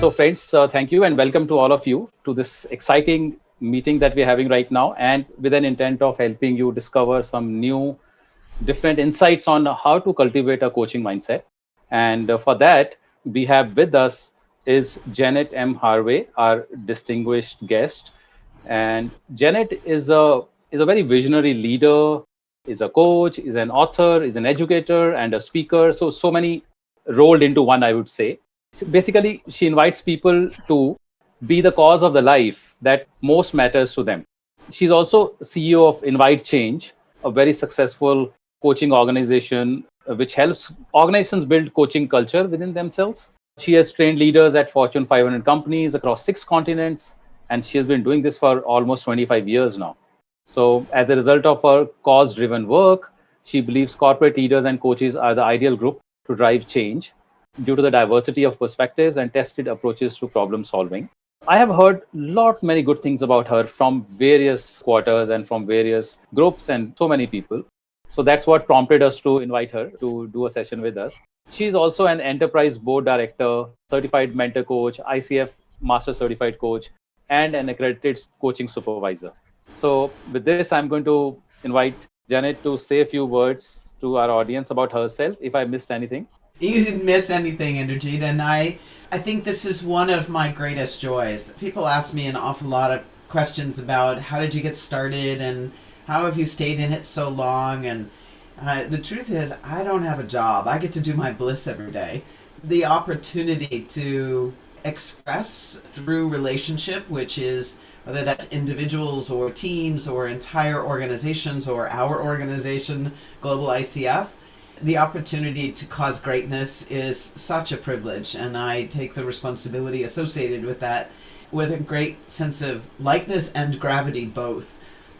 So friends, thank you and welcome to all of you to this exciting meeting that we're having right now, and with an intent of helping you discover some new different insights on how to cultivate a coaching mindset. And for that, we have with us is Janet M Harvey, our distinguished guest. And Janet is a very visionary leader, is a coach, is an author, is an educator, and a speaker. So many rolled into one, I would say. Basically, she invites people to be the cause of the life that most matters to them. She's also CEO of Invite Change, a very successful coaching organization which helps organizations build coaching culture within themselves. She has trained leaders at Fortune 500 companies across 6 continents, and she has been doing this for almost 25 years now. So, as a result of her cause driven work, she believes corporate leaders and coaches are the ideal group to drive change due to the diversity of perspectives and tested approaches to problem solving. I have heard many good things about her from various quarters and from various groups and so many people. So that's what prompted us to invite her to do a session with us. She's also an enterprise board director, certified mentor coach, ICF master certified coach, and an accredited coaching supervisor. So with this, I'm going to invite Janet to say a few words to our audience about herself, if I missed anything. You didn't miss anything, Inderjeet, and I think this is one of my greatest joys. People ask me an awful lot of questions about how did you get started and how have you stayed in it so long, and the truth is I don't have a job. I get to do my bliss every day. The opportunity to express through relationship, which is whether that's individuals or teams or entire organizations or our organization, Global ICF, the opportunity to cause greatness is such a privilege, and I take the responsibility associated with that with a great sense of lightness and gravity both.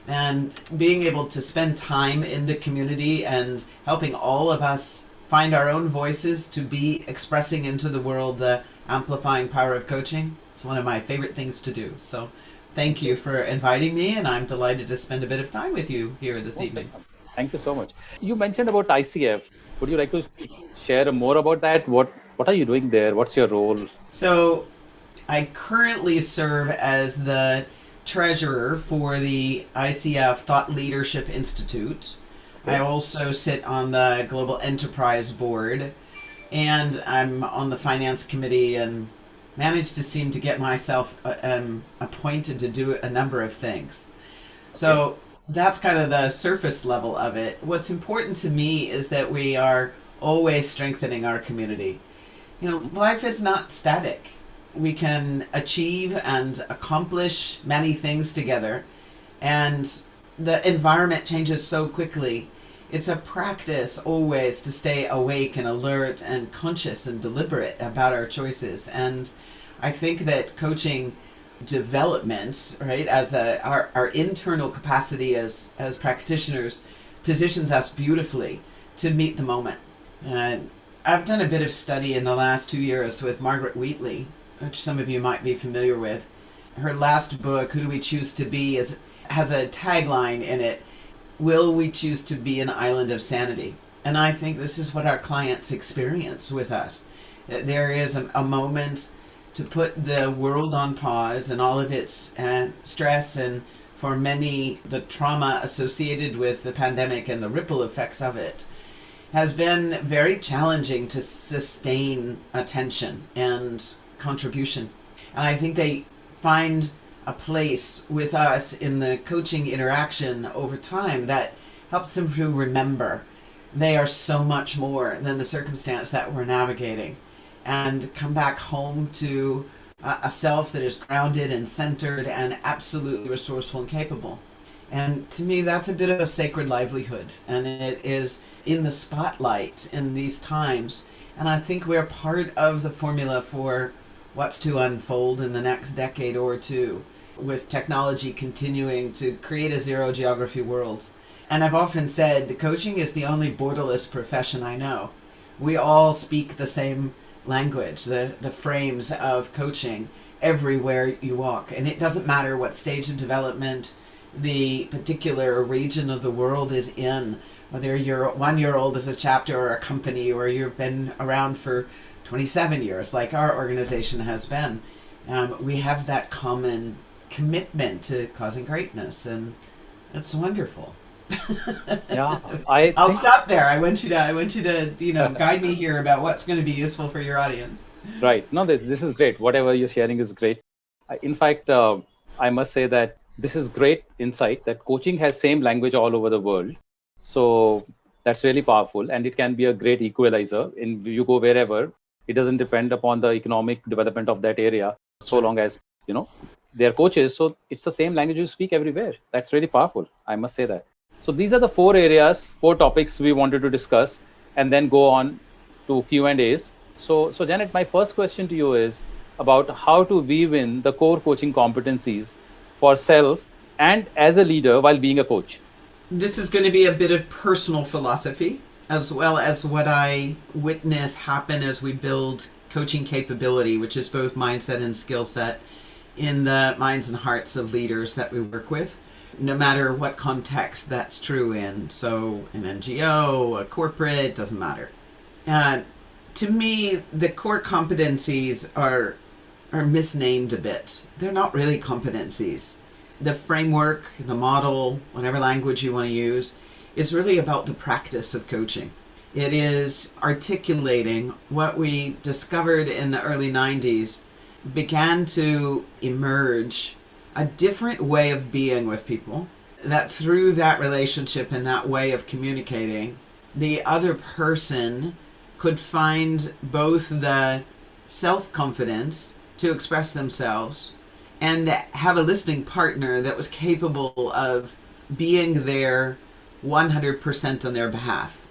And being able to spend time in the community and helping all of us find our own voices to be expressing into the world the amplifying power of coaching is one of my favorite things to do. So thank you for inviting me, and I'm delighted to spend a bit of time with you here this evening. Thank you so much. You mentioned about ICF. Would you like to share more about that? What are you doing there? What's your role? So I currently serve as the treasurer for the ICF Thought Leadership Institute. I also sit on the Global Enterprise Board, and I'm on the finance committee and managed to seem to get myself appointed to do a number of things. So that's kind of the surface level of it. What's important to me is that we are always strengthening our community. You know, life is not static. We can achieve and accomplish many things together, and the environment changes so quickly. It's a practice always to stay awake and alert and conscious and deliberate about our choices. And I think that coaching development, right, as our internal capacity as practitioners positions us beautifully to meet the moment. I've done a bit of study in the last 2 years with Margaret Wheatley, which some of you might be familiar with. Her last book, Who Do We Choose to Be, has a tagline in it, Will we choose to be an island of sanity? And I think this is what our clients experience with us. That there is a moment to put the world on pause and all of its stress, and for many the trauma associated with the pandemic and the ripple effects of it has been very challenging to sustain attention and contribution. And I think they find a place with us in the coaching interaction over time that helps them to remember they are so much more than the circumstance that we're navigating, and come back home to a self that is grounded and centered and absolutely resourceful and capable. And to me, that's a bit of a sacred livelihood, and it is in the spotlight in these times. And I think we're part of the formula for what's to unfold in the next decade or two, with technology continuing to create a zero geography world. And I've often said coaching is the only borderless profession I know. We all speak the same language, the frames of coaching everywhere you walk. And it doesn't matter what stage of development the particular region of the world is in, whether you're 1 year old as a chapter or a company, or you've been around for 27 years, like our organization has been, we have that common commitment to causing greatness, and it's wonderful. Yeah, I'll stop there. I want you to guide me here about what's going to be useful for your audience. Right. No, this is great. Whatever you're sharing is great. In fact, I must say that this is great insight that coaching has same language all over the world. So that's really powerful, and it can be a great equalizer. You go wherever, it doesn't depend upon the economic development of that area, so long as they're coaches. So it's the same language you speak everywhere. That's really powerful. I must say that. So these are the 4 topics we wanted to discuss, and then go on to Q&As. So Janet, my first question to you is about how to weave in the core coaching competencies for self and as a leader while being a coach. This is going to be a bit of personal philosophy, as well as what I witness happen as we build coaching capability, which is both mindset and skill set, in the minds and hearts of leaders that we work with, no matter what context that's true in. So an NGO, a corporate, doesn't matter. To me, the core competencies are misnamed a bit. They're not really competencies. The framework, the model, whatever language you want to use, is really about the practice of coaching. It is articulating what we discovered in the early 90s began to emerge, a different way of being with people, that through that relationship and that way of communicating, the other person could find both the self-confidence to express themselves and have a listening partner that was capable of being there 100% on their behalf.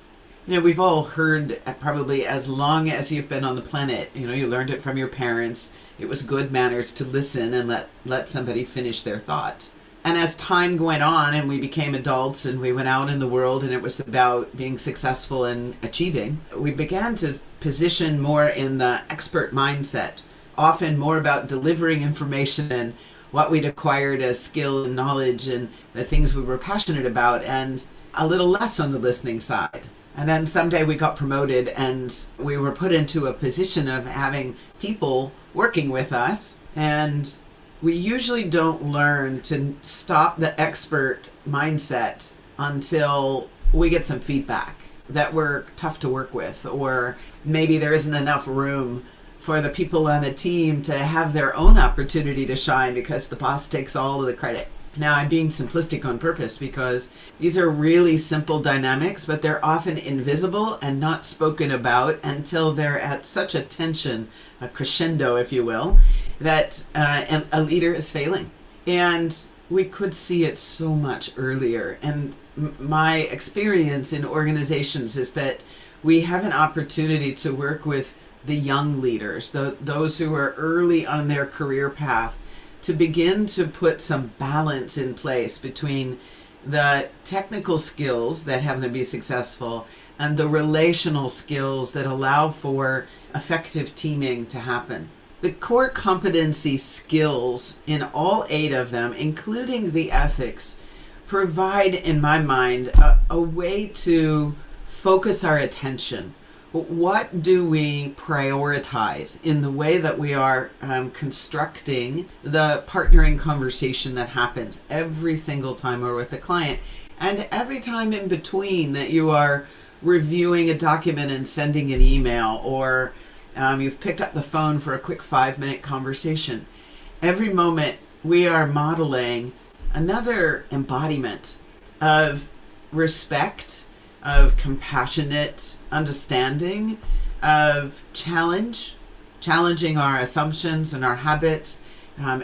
We've all heard, probably as long as you've been on the planet, you learned it from your parents. It was good manners to listen and let somebody finish their thought. And as time went on and we became adults and we went out in the world and it was about being successful and achieving, we began to position more in the expert mindset, often more about delivering information and what we'd acquired as skill and knowledge and the things we were passionate about, and a little less on the listening side. And then someday we got promoted and we were put into a position of having people working with us, and we usually don't learn to stop the expert mindset until we get some feedback that we're tough to work with, or maybe there isn't enough room for the people on the team to have their own opportunity to shine because the boss takes all of the credit. Now, I'm being simplistic on purpose because these are really simple dynamics, but they're often invisible and not spoken about until they're at such a tension, a crescendo, if you will, that a leader is failing. And we could see it so much earlier. And my experience in organizations is that we have an opportunity to work with the young leaders, those who are early on their career path, to begin to put some balance in place between the technical skills that have them be successful and the relational skills that allow for effective teaming to happen. The core competency skills in all 8 of them, including the ethics, provide, in my mind, a way to focus our attention. What do we prioritize in the way that we are constructing the partnering conversation that happens every single time we're with a client, and every time in between that you are reviewing a document and sending an email, or you've picked up the phone for a quick 5-minute conversation. Every moment we are modeling another embodiment of respect, of compassionate understanding, of challenging our assumptions and our habits,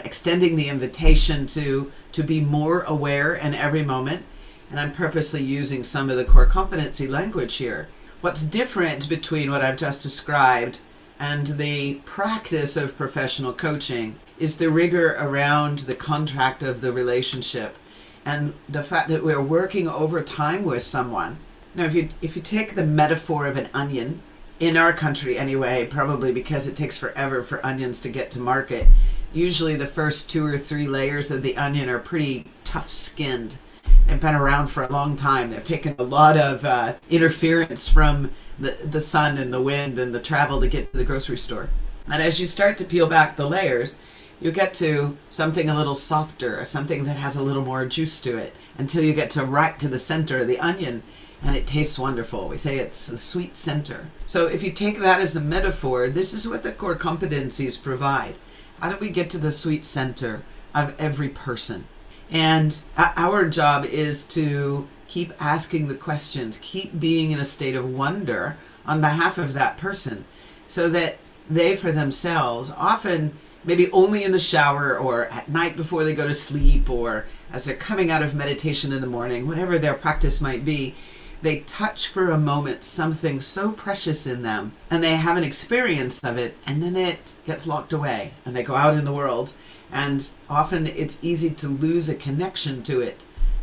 extending the invitation to be more aware in every moment. And I'm purposely using some of the core competency language here. What's different between what I've just described and the practice of professional coaching is the rigor around the contract of the relationship and the fact that we're working over time with someone. Now, if you take the metaphor of an onion, in our country anyway, probably because it takes forever for onions to get to market, usually the first 2 or 3 layers of the onion are pretty tough-skinned. They've been around for a long time. They've taken a lot of interference from the sun and the wind and the travel to get to the grocery store. And as you start to peel back the layers, you get to something a little softer, something that has a little more juice to it, until you get to right to the center of the onion, and it tastes wonderful. We say it's the sweet center. So if you take that as a metaphor, this is what the core competencies provide. How do we get to the sweet center of every person? And our job is to keep asking the questions, keep being in a state of wonder on behalf of that person, so that they for themselves, often maybe only in the shower or at night before they go to sleep, or as they're coming out of meditation in the morning, whatever their practice might be, they touch for a moment something so precious in them, and they have an experience of it, and then it gets locked away, and they go out in the world, and often it's easy to lose a connection to it.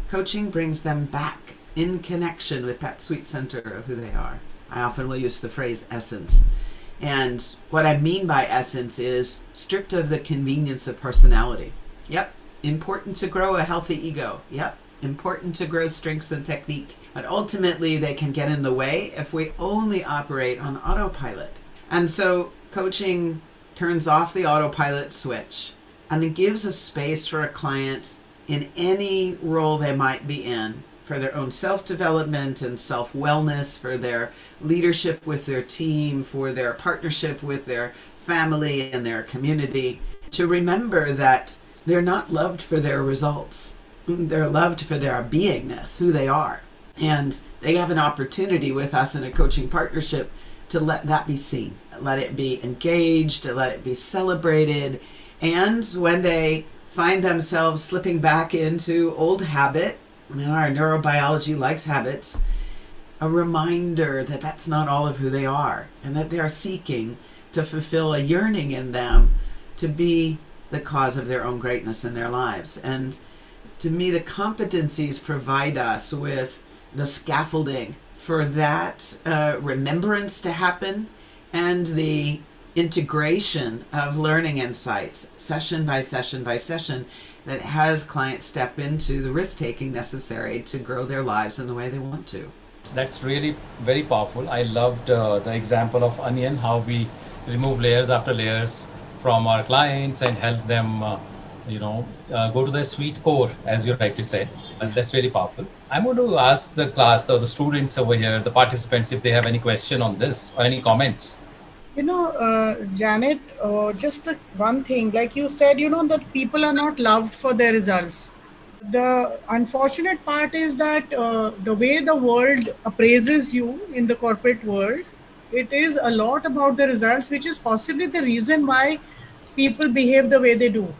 Coaching brings them back in connection with that sweet center of who they are. I often will use the phrase essence. And what I mean by essence is stripped of the convenience of personality. Yep, important to grow a healthy ego. Yep, important to grow strengths and technique. But ultimately, they can get in the way if we only operate on autopilot. And so coaching turns off the autopilot switch, and it gives a space for a client in any role they might be in, for their own self-development and self-wellness, for their leadership with their team, for their partnership with their family and their community, to remember that they're not loved for their results. They're loved for their beingness, who they are. And they have an opportunity with us in a coaching partnership to let that be seen, let it be engaged, to let it be celebrated. And when they find themselves slipping back into old habit, our neurobiology likes habits, a reminder that that's not all of who they are, and that they are seeking to fulfill a yearning in them to be the cause of their own greatness in their lives. And to me, the competencies provide us with the scaffolding for that remembrance to happen, and the integration of learning insights, session by session by session, that has clients step into the risk-taking necessary to grow their lives in the way they want to. That's really very powerful. I loved the example of onion, how we remove layers after layers from our clients and help them, go to the sweet core, as you rightly said. And that's really powerful. I'm going to ask the class, or the students over here, the participants, if they have any question on this or any comments. Janet, just one thing, like you said, that people are not loved for their results. The unfortunate part is that the way the world appraises you in the corporate world, it is a lot about the results, which is possibly the reason why people behave the way they do.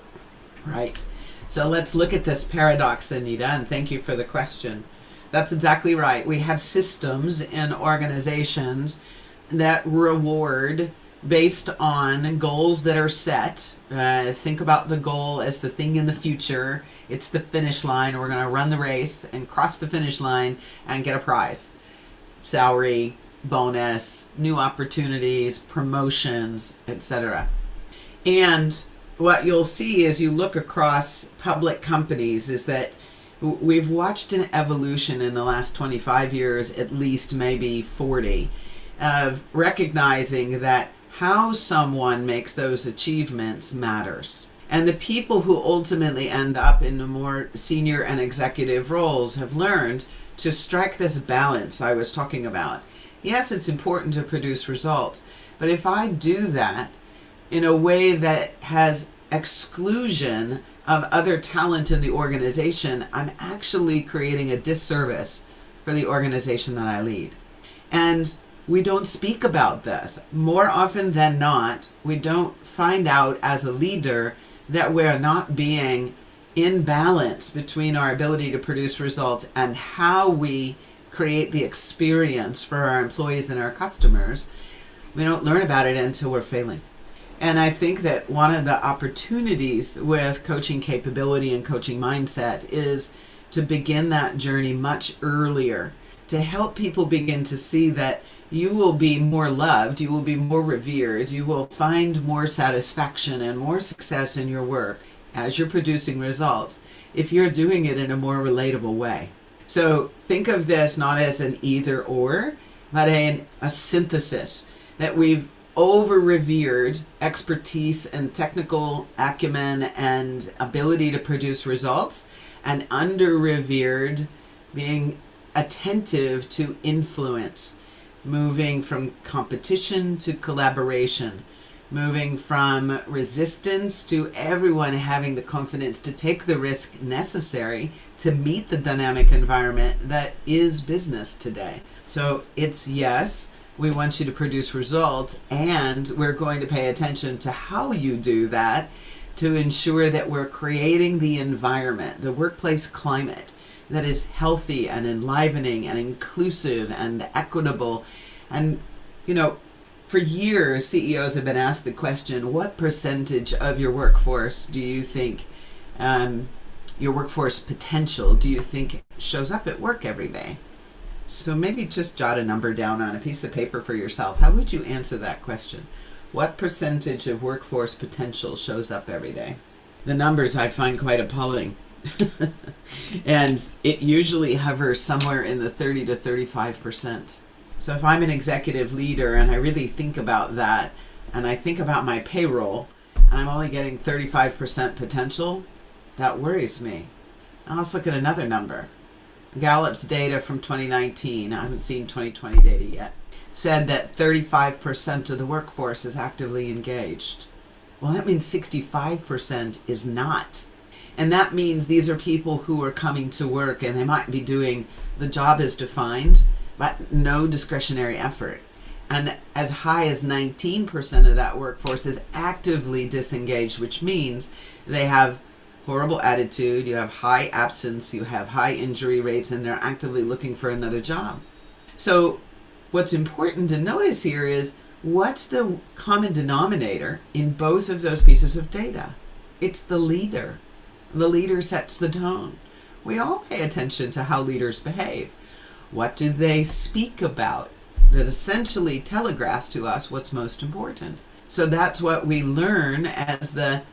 Right. So let's look at this paradox, Anita, and thank you for the question. That's exactly right. We have systems in organizations that reward based on goals that are set. Think about the goal as the thing in the future. It's the finish line. We're going to run the race and cross the finish line and get a prize. Salary, bonus, new opportunities, promotions, etc. And what you'll see as you look across public companies is that we've watched an evolution in the last 25 years, at least maybe 40, of recognizing that how someone makes those achievements matters. And the people who ultimately end up in the more senior and executive roles have learned to strike this balance I was talking about. Yes, it's important to produce results, but if I do that in a way that has exclusion of other talent in the organization, I'm actually creating a disservice for the organization that I lead. And we don't speak about this. More often than not, we don't find out as a leader that we're not being in balance between our ability to produce results and how we create the experience for our employees and our customers. We don't learn about it until we're failing. And I think that one of the opportunities with coaching capability and coaching mindset is to begin that journey much earlier, to help people begin to see that you will be more loved, you will be more revered, you will find more satisfaction and more success in your work as you're producing results if you're doing it in a more relatable way. So think of this not as an either or, but a synthesis, that we've over-revered expertise and technical acumen and ability to produce results, and under-revered being attentive to influence, moving from competition to collaboration, moving from resistance to everyone having the confidence to take the risk necessary to meet the dynamic environment that is business today. So it's yes, we want you to produce results, and we're going to pay attention to how you do that to ensure that we're creating the environment, the workplace climate that is healthy and enlivening and inclusive and equitable. And, you know, for years, CEOs have been asked the question, what percentage of your workforce do you think, your workforce potential, do you think shows up at work every day? So maybe just jot a number down on a piece of paper for yourself. How would you answer that question? What percentage of workforce potential shows up every day? The numbers I find quite appalling. And it usually hovers somewhere in the 30 to 35%. So if I'm an executive leader and I really think about that, and I think about my payroll, and I'm only getting 35% potential, that worries me. Now let's look at another number. Gallup's data from 2019, I haven't seen 2020 data yet, said that 35% of the workforce is actively engaged. Well, that means 65% is not. And that means these are people who are coming to work and they might be doing the job as defined, but no discretionary effort. And as high as 19% of that workforce is actively disengaged, which means they have horrible attitude, you have high absence, you have high injury rates, and they're actively looking for another job. So what's important to notice here is, what's the common denominator in both of those pieces of data? It's the leader. The leader sets the tone. We all pay attention to how leaders behave. What do they speak about? That essentially telegraphs to us what's most important. So that's what we learn as the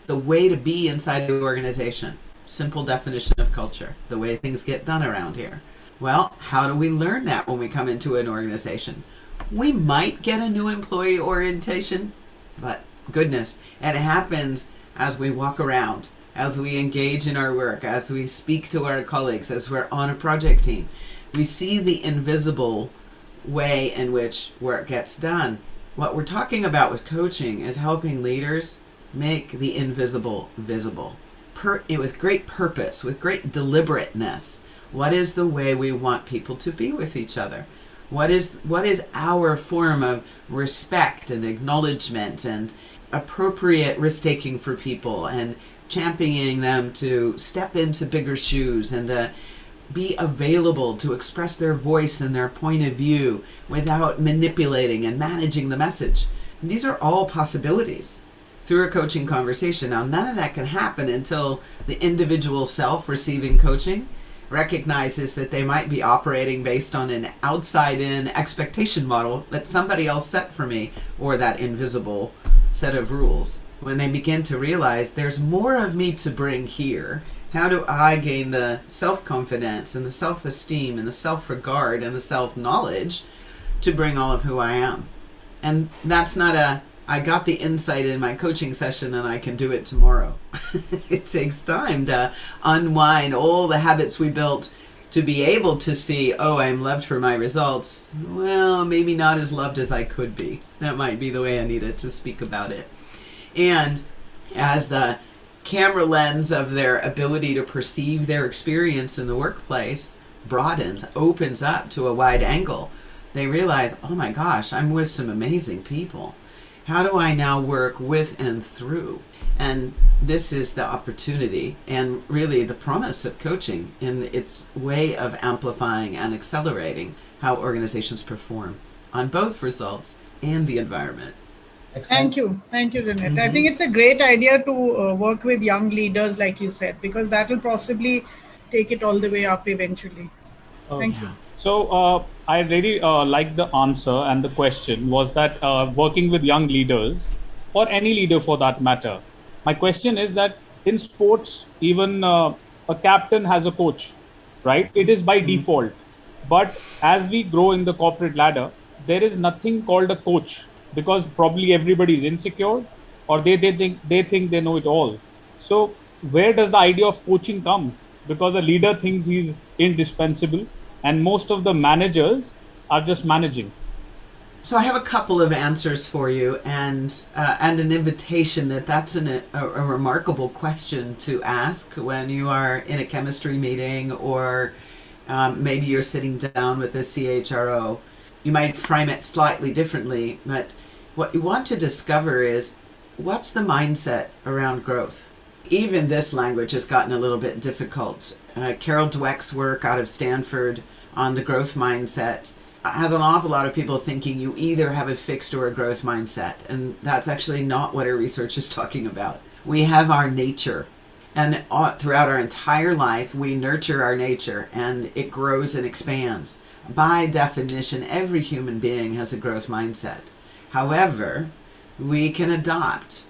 way to be inside the organization. Simple definition of culture, the way things get done around here. Well, how do we learn that when we come into an organization? We might get a new employee orientation, but goodness, it happens as we walk around, as we engage in our work, as we speak to our colleagues, as we're on a project team. We see the invisible way in which work gets done. What we're talking about with coaching is helping leaders make the invisible visible, with great purpose, with great deliberateness. What is the way we want people to be with each other? What is our form of respect and acknowledgement and appropriate risk-taking for people, and championing them to step into bigger shoes and to be available to express their voice and their point of view without manipulating and managing the message. These are all possibilities through a coaching conversation. Now, none of that can happen until the individual self receiving coaching recognizes that they might be operating based on an outside-in expectation model that somebody else set for me, or that invisible set of rules. When they begin to realize there's more of me to bring here, how do I gain the self-confidence and the self-esteem and the self-regard and the self-knowledge to bring all of who I am? And that's not I got the insight in my coaching session and I can do it tomorrow. It takes time to unwind all the habits we built to be able to see, oh, I'm loved for my results. Well, maybe not as loved as I could be. That might be the way I needed to speak about it. And as the camera lens of their ability to perceive their experience in the workplace broadens, opens up to a wide angle, they realize, oh my gosh, I'm with some amazing people. How do I now work with and through? And this is the opportunity and really the promise of coaching in its way of amplifying and accelerating how organizations perform on both results and the environment. Thank you, Janet. I think it's a great idea to work with young leaders, like you said, because that will possibly take it all the way up eventually. Thank you. So I really like the answer, and the question was that working with young leaders, or any leader for that matter. My question is that in sports, even a captain has a coach, right? It is by default. But as we grow in the corporate ladder, there is nothing called a coach, because probably everybody is insecure, or they think they know it all. So where does the idea of coaching comes? Because a leader thinks he's indispensable, and most of the managers are just managing. So I have a couple of answers for you, and an invitation that's a remarkable question to ask when you are in a chemistry meeting, or maybe you're sitting down with a CHRO. You might frame it slightly differently, but what you want to discover is, what's the mindset around growth? Even this language has gotten a little bit difficult. Carol Dweck's work out of Stanford on the growth mindset has an awful lot of people thinking you either have a fixed or a growth mindset, and that's actually not what our research is talking about. We have our nature, and throughout our entire life we nurture our nature, and it grows and expands. By definition, every human being has a growth mindset. However, we can adopt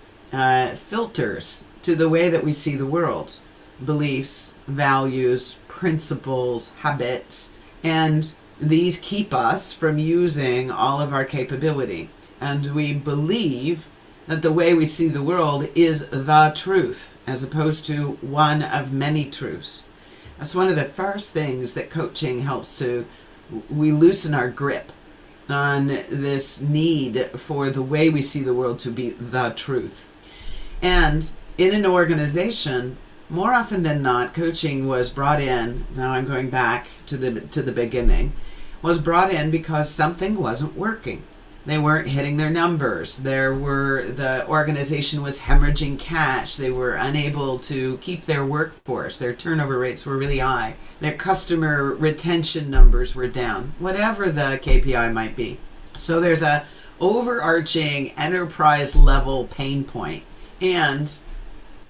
filters to the way that we see the world, beliefs, values, principles, habits, and these keep us from using all of our capability. And we believe that the way we see the world is the truth, as opposed to one of many truths. That's one of the first things that coaching helps to, we loosen our grip on this need for the way we see the world to be the truth. And in an organization, more often than not, coaching was brought in, now I'm going back to the beginning, was brought in because something wasn't working. They weren't hitting their numbers. The organization was hemorrhaging cash. They were unable to keep their workforce. Their turnover rates were really high. Their customer retention numbers were down, whatever the KPI might be. So there's a overarching enterprise level pain point. And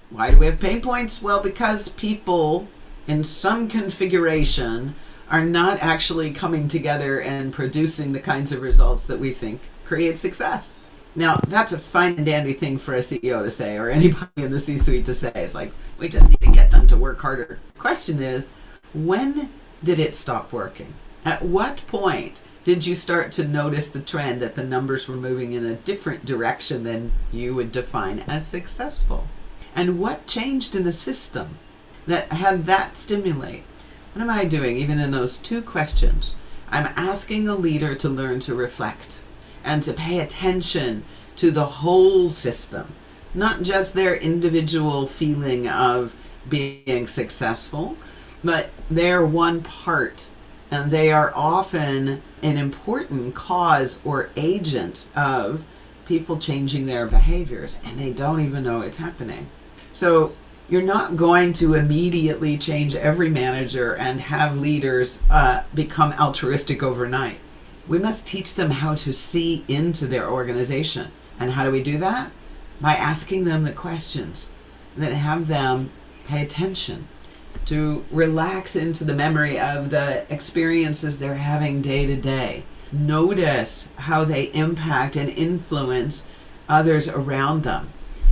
why do we have pain points? Well, because people in some configuration are not actually coming together and producing the kinds of results that we think create success. Now, that's a fine and dandy thing for a CEO to say, or anybody in the C-suite to say. It's like, we just need to get them to work harder. Question is, when did it stop working? At what point did you start to notice the trend that the numbers were moving in a different direction than you would define as successful? And what changed in the system that had that stimulate? What am I doing? Even in those two questions, I'm asking a leader to learn to reflect and to pay attention to the whole system, not just their individual feeling of being successful, but they're one part, and they are often an important cause or agent of people changing their behaviors, and they don't even know it's happening. So you're not going to immediately change every manager and have leaders become altruistic overnight. We must teach them how to see into their organization. And how do we do that? By asking them the questions that have them pay attention, to relax into the memory of the experiences they're having day to day. Notice how they impact and influence others around them.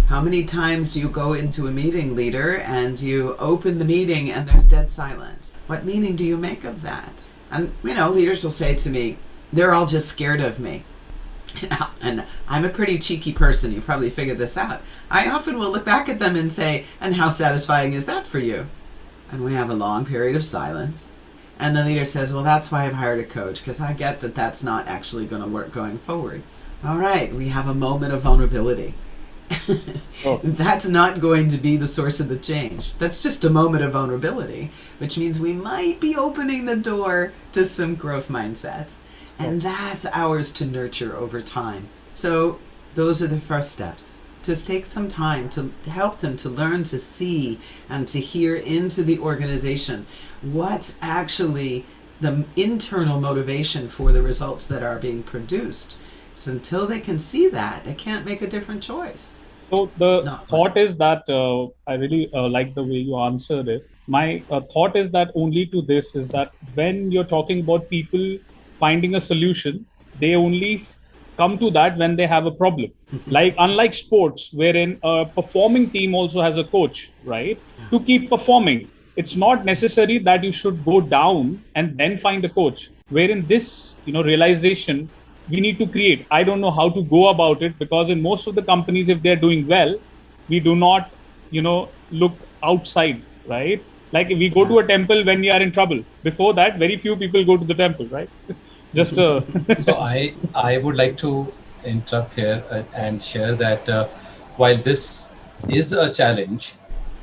How many times do you go into a meeting, leader, and you open the meeting and there's dead silence? What meaning do you make of that? And, leaders will say to me, they're all just scared of me. And I'm a pretty cheeky person. You probably figured this out. I often will look back at them and say, and how satisfying is that for you? And we have a long period of silence. And the leader says, well, that's why I've hired a coach, because I get that that's not actually going to work going forward. All right, we have a moment of vulnerability. That's not going to be the source of the change. That's just a moment of vulnerability, which means we might be opening the door to some growth mindset. And that's ours to nurture over time. So those are the first steps. To take some time to help them to learn to see and to hear into the organization what's actually the internal motivation for the results that are being produced. So until they can see that, they can't make a different choice. So the thought is that I really like the way you answered it. My thought is that only to this is that when you're talking about people finding a solution, they only come to that when they have a problem. Like, unlike sports, wherein a performing team also has a coach, right? To keep performing. it's not necessary that you should go down and then find a coach. Wherein this, realization we need to create. I don't know how to go about it, because in most of the companies, if they're doing well, we do not, look outside, right? Like we go to a temple when we are in trouble. Before that, very few people go to the temple, right? Just So I would like to interrupt here and share that while this is a challenge,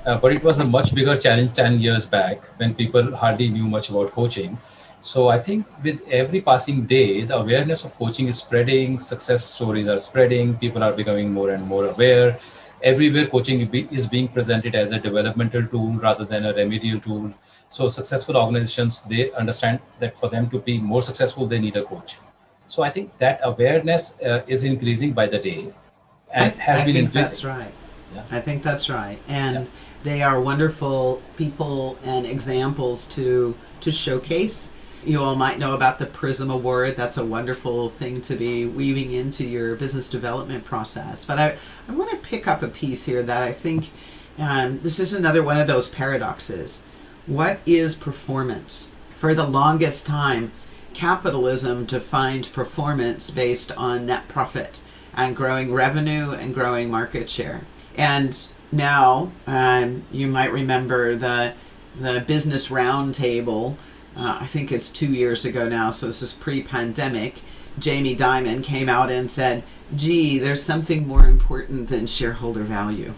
but it was a much bigger challenge 10 years back when people hardly knew much about coaching. So I think with every passing day, the awareness of coaching is spreading, success stories are spreading, people are becoming more and more aware. Everywhere coaching is being presented as a developmental tool rather than a remedial tool. So successful organizations, they understand that for them to be more successful, they need a coach. So I think that awareness is increasing by the day and has been increasing. That's right. Yeah. I think that's right. And they are wonderful people and examples to showcase. You all might know about the PRISM Award. That's a wonderful thing to be weaving into your business development process. But I want to pick up a piece here that I think this is another one of those paradoxes. What is performance? For the longest time, capitalism defined performance based on net profit and growing revenue and growing market share. And now you might remember the Business Roundtable. I think it's 2 years ago now, so this is pre-pandemic. Jamie Dimon came out and said, gee, there's something more important than shareholder value.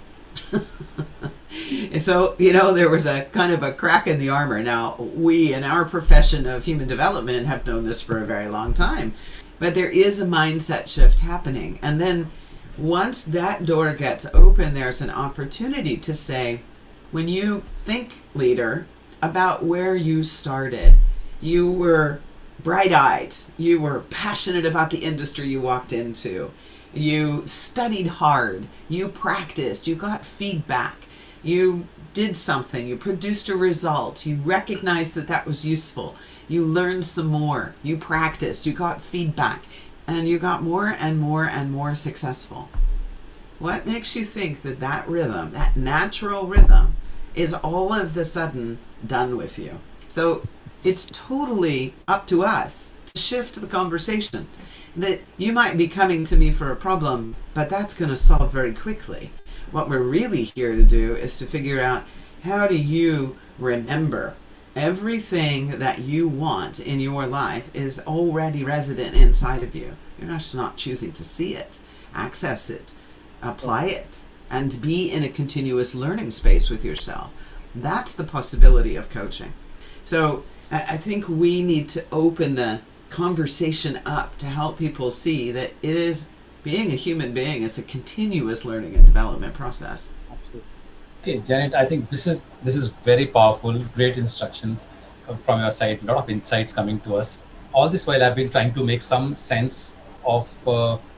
And so, there was a kind of a crack in the armor. Now, we in our profession of human development have known this for a very long time, but there is a mindset shift happening. And then once that door gets open, there's an opportunity to say, when you think, leader, about where you started, you were bright-eyed, you were passionate about the industry you walked into, you studied hard, you practiced, you got feedback, you did something, you produced a result, you recognized that was useful, you learned some more, you practiced, you got feedback, and you got more and more and more successful. What makes you think that rhythm, that natural rhythm, is all of a sudden done with you? So it's totally up to us to shift the conversation. That you might be coming to me for a problem, but that's going to solve very quickly. What we're really here to do is to figure out, how do you remember everything that you want in your life is already resident inside of you. You're just not choosing to see it, access it, apply it, and be in a continuous learning space with yourself. That's the possibility of coaching. So I think we need to open the conversation up to help people see that it is, being a human being is a continuous learning and development process. Okay, Janet, I think this is very powerful, great instructions from your side, a lot of insights coming to us. All this while I've been trying to make some sense of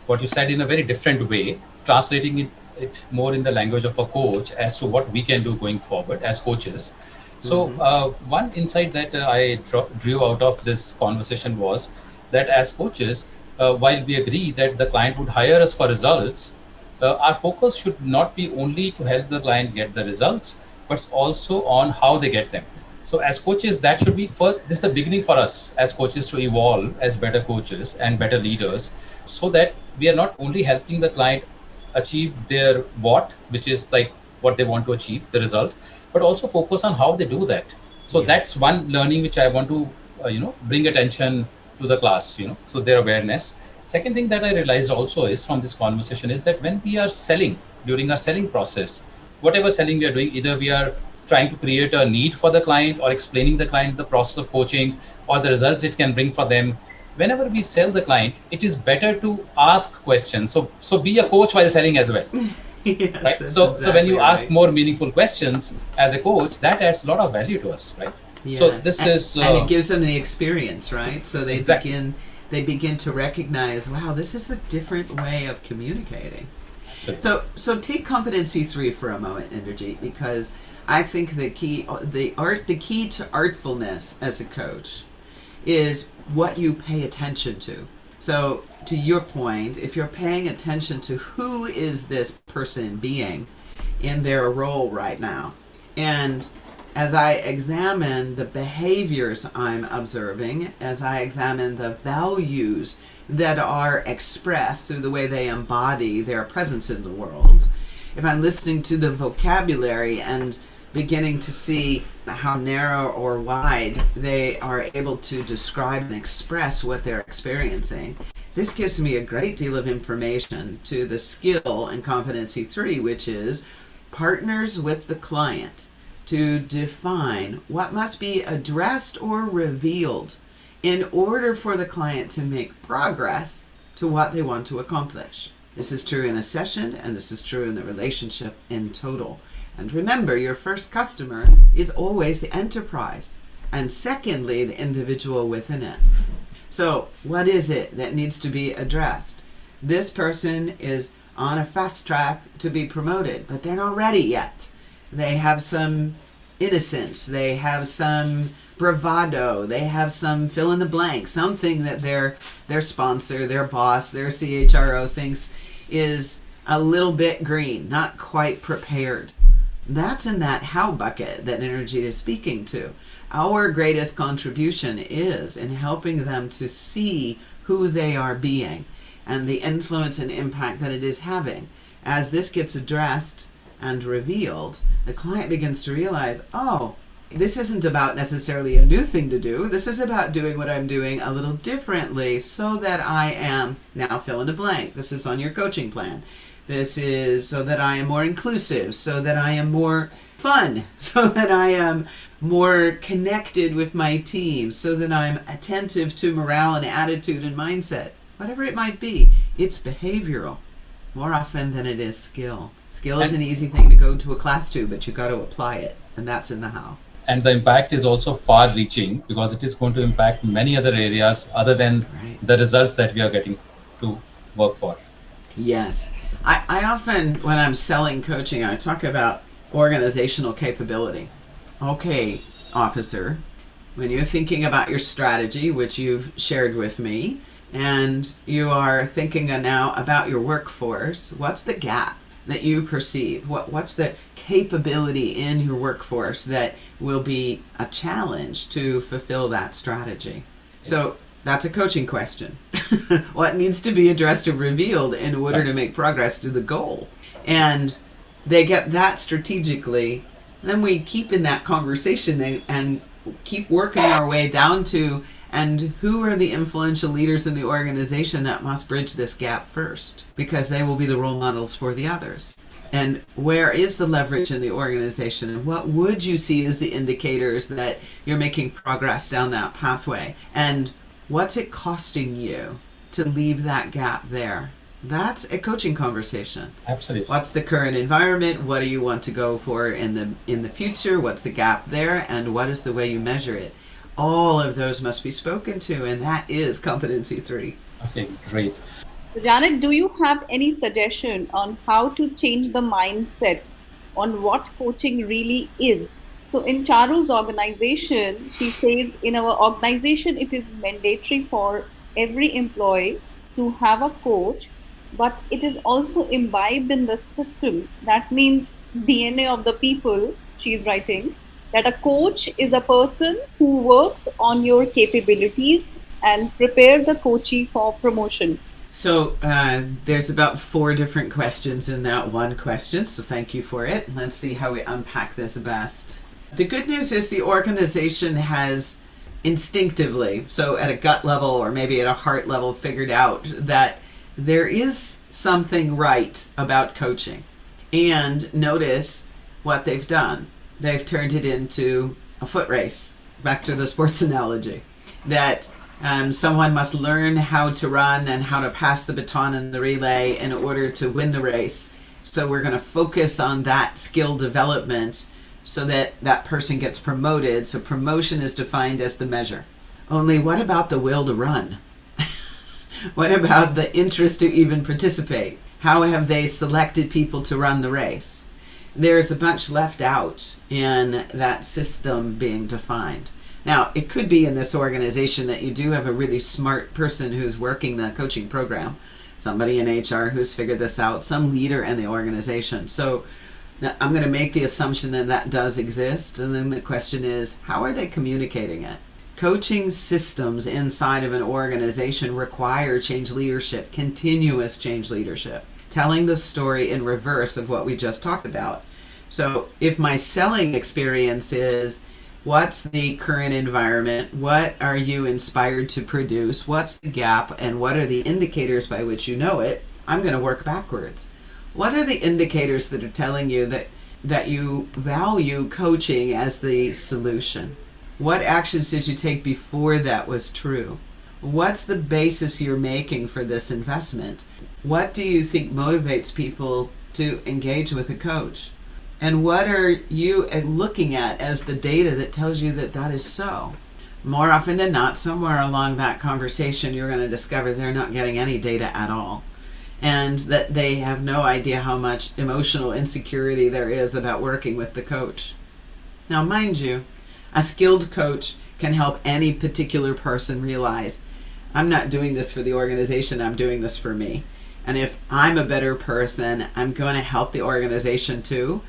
what you said in a very different way, translating it more in the language of a coach as to what we can do going forward as coaches. So one insight that I drew out of this conversation was that as coaches, while we agree that the client would hire us for results, our focus should not be only to help the client get the results, but also on how they get them. So as coaches, that should be, this is the beginning for us as coaches to evolve as better coaches and better leaders, so that we are not only helping the client achieve their what, which is like what they want to achieve, the result, but also focus on how they do that. So that's one learning which I want to, bring attention to the class, so their awareness. Second thing that I realized also is from this conversation is that when we are selling, during our selling process, whatever selling we are doing, either we are trying to create a need for the client or explaining the client the process of coaching or the results it can bring for them. Whenever we sell the client, it is better to ask questions. So be a coach while selling as well. Yes, right? So when you ask more meaningful questions as a coach, that adds a lot of value to us, right? Yes. So this is and it gives them the experience, right? So they exactly. begin to recognize, wow, this is a different way of communicating. So take competency 3 for a moment, Inderjeet, because I think the key to artfulness as a coach is what you pay attention to. So to your point, if you're paying attention to who is this person being in their role right now, and as I examine the behaviors I'm observing, as I examine the values that are expressed through the way they embody their presence in the world, if I'm listening to the vocabulary and beginning to see how narrow or wide they are able to describe and express what they're experiencing, this gives me a great deal of information to the skill and competency 3, which is partners with the client to define what must be addressed or revealed in order for the client to make progress to what they want to accomplish. This is true in a session, and this is true in the relationship in total. And remember, your first customer is always the enterprise, and secondly, the individual within it. So what is it that needs to be addressed? This person is on a fast track to be promoted, but they're not ready yet. They have some innocence, they have some bravado, they have some fill in the blank, something that their sponsor, their boss, their CHRO thinks is a little bit green, not quite prepared. That's in that how bucket that Inderjeet is speaking to. Our greatest contribution is in helping them to see who they are being and the influence and impact that it is having. As this gets addressed and revealed, the client begins to realize, oh, this isn't about necessarily a new thing to do. This is about doing what I'm doing a little differently so that I am, now fill in the blank. This is on your coaching plan. This is so that I am more inclusive, so that I am more fun, so that I am more connected with my team, so that I'm attentive to morale and attitude and mindset. Whatever it might be, it's behavioral more often than it is skill. Skill is an easy thing to go to a class to, but you got to apply it, and that's in the how. And the impact is also far reaching because it is going to impact many other areas other than the results that we are getting to work for. Yes. I often, when I'm selling coaching, I talk about organizational capability. Okay, officer, when you're thinking about your strategy, which you've shared with me, and you are thinking now about your workforce, what's the gap that you perceive? What's the capability in your workforce that will be a challenge to fulfill that strategy? So that's a coaching question. What needs to be addressed or revealed in order to make progress to the goal? And they get that strategically. Then we keep in that conversation and keep working our way down to, and who are the influential leaders in the organization that must bridge this gap first? Because they will be the role models for the others. And where is the leverage in the organization? And what would you see as the indicators that you're making progress down that pathway? And what's it costing you to leave that gap there? That's a coaching conversation. Absolutely. What's the current environment? What do you want to go for in the future? What's the gap there? And what is the way you measure it? All of those must be spoken to, and that is competency 3. Okay, great. So Janet, do you have any suggestion on how to change the mindset on what coaching really is? So in Charu's organization, she says in our organization, it is mandatory for every employee to have a coach, but it is also imbibed in the system. That means DNA of the people, she's writing, that a coach is a person who works on your capabilities and prepare the coachee for promotion. So there's about 4 different questions in that one question, so thank you for it. Let's see how we unpack this best. The good news is the organization has instinctively, so at a gut level or maybe at a heart level, figured out that there is something right about coaching. And notice what they've done. They've turned it into a foot race, back to the sports analogy, that someone must learn how to run and how to pass the baton in the relay in order to win the race. So we're going to focus on that skill development so that that person gets promoted. So promotion is defined as the measure. Only what about the will to run? What about the interest to even participate? How have they selected people to run the race? There's a bunch left out in that system being defined. Now, it could be in this organization that you do have a really smart person who's working the coaching program, somebody in HR who's figured this out, some leader in the organization. So Now, I'm going to make the assumption that that does exist, and then the question is, how are they communicating it? Coaching systems inside of an organization require change leadership, continuous change leadership, telling the story in reverse of what we just talked about. So if my selling experience is, what's the current environment? What are you inspired to produce? What's the gap? And what are the indicators by which you know it? I'm going to work backwards. What are the indicators that are telling you that you value coaching as the solution? What actions did you take before that was true? What's the basis you're making for this investment? What do you think motivates people to engage with a coach? And what are you looking at as the data that tells you that that is so? More often than not, somewhere along that conversation, you're going to discover they're not getting any data at all, and that they have no idea how much emotional insecurity there is about working with the coach. Now, mind you, a skilled coach can help any particular person realize, I'm not doing this for the organization, I'm doing this for me. And if I'm a better person, I'm going to help the organization too.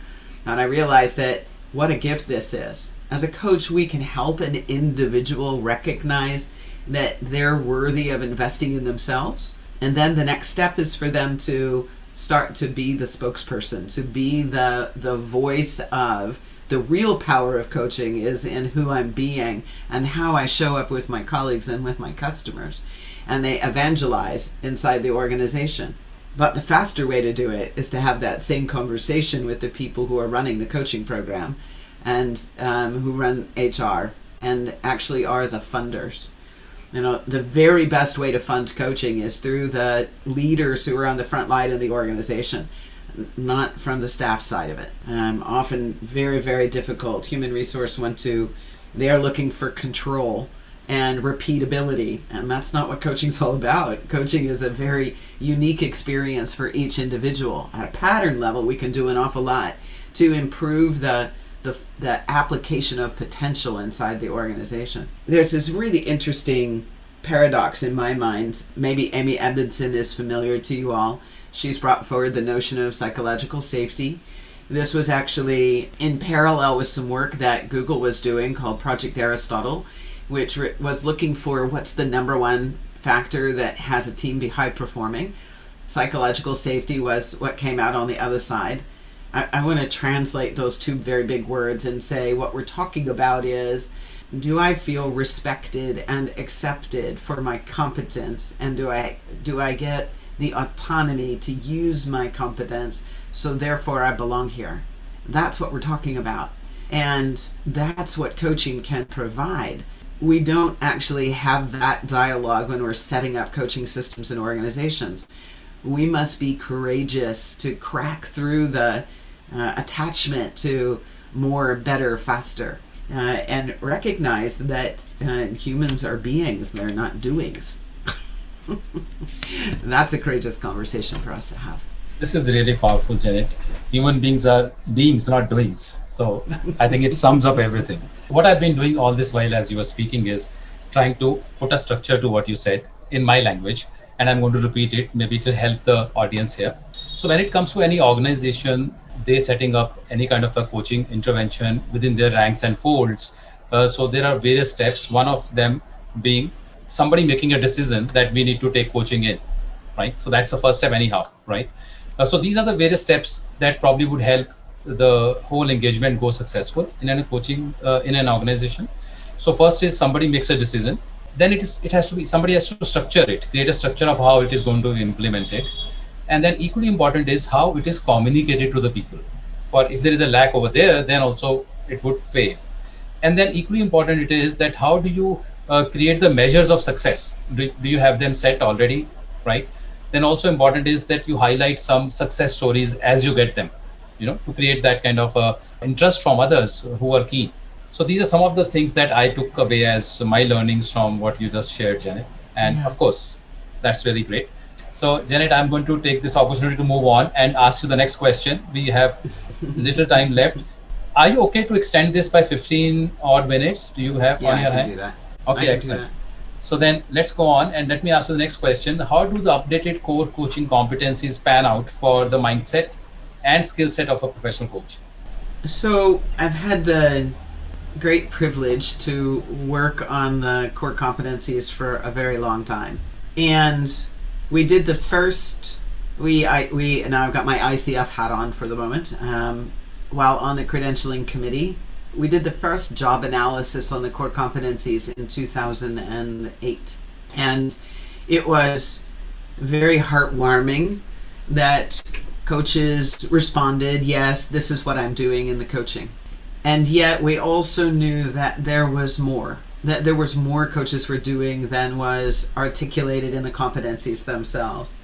And I realize that what a gift this is. As a coach, we can help an individual recognize that they're worthy of investing in themselves. And then the next step is for them to start to be the spokesperson, to be the voice of the real power of coaching is in who I'm being and how I show up with my colleagues and with my customers. And they evangelize inside the organization. But the faster way to do it is to have that same conversation with the people who are running the coaching program and who run HR and actually are the funders. You know, the very best way to fund coaching is through the leaders who are on the front line of the organization, not from the staff side of it. Often very, very difficult. Human resource they are looking for control and repeatability, and that's not what coaching is all about. Coaching is a very unique experience for each individual. At a pattern level, we can do an awful lot to improve the application of potential inside the organization. There's this really interesting paradox in my mind. Maybe Amy Edmondson is familiar to you all. She's brought forward the notion of psychological safety. This was actually in parallel with some work that Google was doing called Project Aristotle, which was looking for what's the number one factor that has a team be high performing. Psychological safety was what came out on the other side. I want to translate those two very big words and say what we're talking about is, do I feel respected and accepted for my competence, and do I get the autonomy to use my competence, so therefore I belong here? That's what we're talking about, and that's what coaching can provide. We don't actually have that dialogue when we're setting up coaching systems and organizations. We must be courageous to crack through the attachment to more, better, faster, and recognize that humans are beings, they're not doings. That's a courageous conversation for us to have. This is really powerful, Janet. Human beings are beings, not doings. So I think it sums up everything. What I've been doing all this while as you were speaking is trying to put a structure to what you said in my language, and I'm going to repeat it maybe to help the audience here. So when it comes to any organization, they setting up any kind of a coaching intervention within their ranks and folds. So there are various steps. One of them being somebody making a decision that we need to take coaching in, right? So that's the first step anyhow, right? So these are the various steps that probably would help the whole engagement go successful in a coaching in an organization. So first is somebody makes a decision. Then somebody has to structure it, create a structure of how it is going to be implemented. And then equally important is how it is communicated to the people. For if there is a lack over there, then also it would fail. And then equally important it is that how do you create the measures of success? Do you have them set already, right? Then also important is that you highlight some success stories as you get them, to create that kind of interest from others who are keen. So these are some of the things that I took away as my learnings from what you just shared, Janet. And of course, that's really great. So Janet, I'm going to take this opportunity to move on and ask you the next question. We have little time left. Are you okay to extend this by 15 odd minutes? Do you have on your hand? Yeah, I can do that. Okay, excellent. So then let's go on and let me ask you the next question. How do the updated core coaching competencies pan out for the mindset and skill set of a professional coach? So I've had the great privilege to work on the core competencies for a very long time. And we did the first, now I've got my ICF hat on for the moment, while on the credentialing committee. We did the first job analysis on the core competencies in 2008. And it was very heartwarming that coaches responded, yes, this is what I'm doing in the coaching. And yet we also knew that there was more coaches were doing than was articulated in the competencies themselves.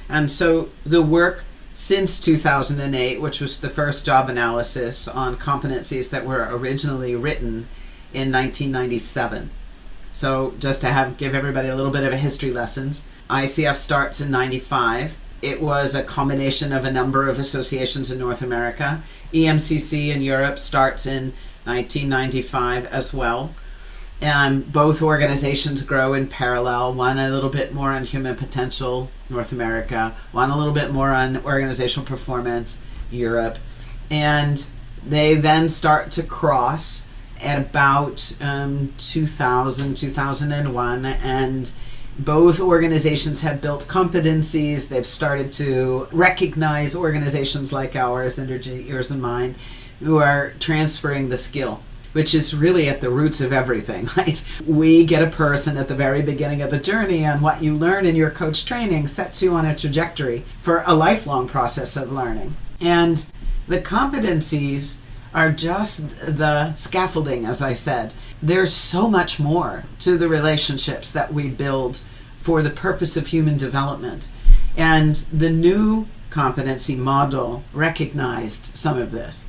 And so the work since 2008, which was the first job analysis on competencies that were originally written in 1997. So just to give everybody a little bit of a history lessons, ICF starts in 95. It was a combination of a number of associations in North America. EMCC in Europe starts in 1995 as well. And both organizations grow in parallel, one a little bit more on human potential, North America, one a little bit more on organizational performance, Europe. And they then start to cross at about 2000, 2001, and both organizations have built competencies. They've started to recognize organizations like ours, Inderjeet, yours and mine, who are transferring the skill, which is really at the roots of everything, right? We get a person at the very beginning of the journey, and what you learn in your coach training sets you on a trajectory for a lifelong process of learning. And the competencies are just the scaffolding, as I said. There's so much more to the relationships that we build for the purpose of human development. And the new competency model recognized some of this.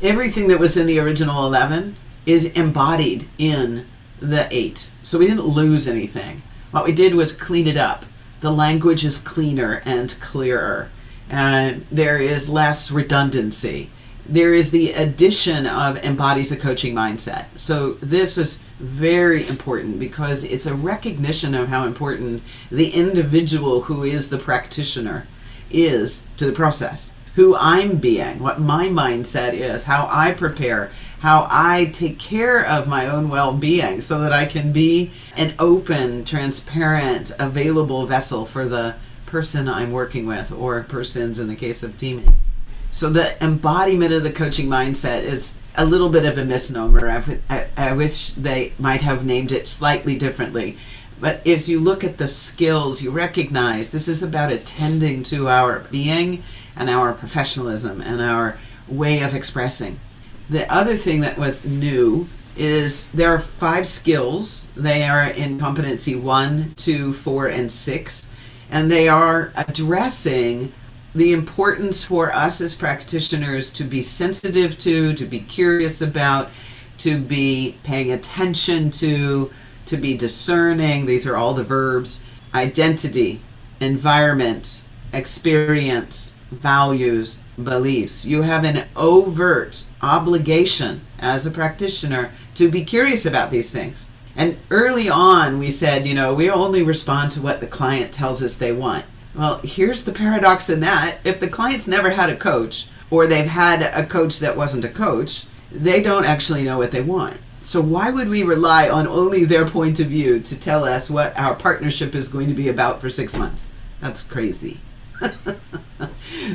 Everything that was in the original 11 is embodied in the 8. So we didn't lose anything. What we did was clean it up. The language is cleaner and clearer. And there is less redundancy. There is the addition of embodies a coaching mindset. So this is very important because it's a recognition of how important the individual who is the practitioner is to the process. Who I'm being, what my mindset is, how I prepare, how I take care of my own well-being so that I can be an open, transparent, available vessel for the person I'm working with, or persons in the case of teaming. So the embodiment of the coaching mindset is a little bit of a misnomer. I wish they might have named it slightly differently. But as you look at the skills, you recognize this is about attending to our being and our professionalism and our way of expressing. The other thing that was new is there are 5 skills. They are in competency 1, 2, 4, and 6. And they are addressing the importance for us as practitioners to be sensitive to be curious about, to be paying attention to be discerning. These are all the verbs. Identity, environment, experience, values, beliefs. You have an overt obligation as a practitioner to be curious about these things. And early on we said, we only respond to what the client tells us they want. Well, here's the paradox in that. If the client's never had a coach, or they've had a coach that wasn't a coach, they don't actually know what they want. So why would we rely on only their point of view to tell us what our partnership is going to be about for 6 months? That's crazy.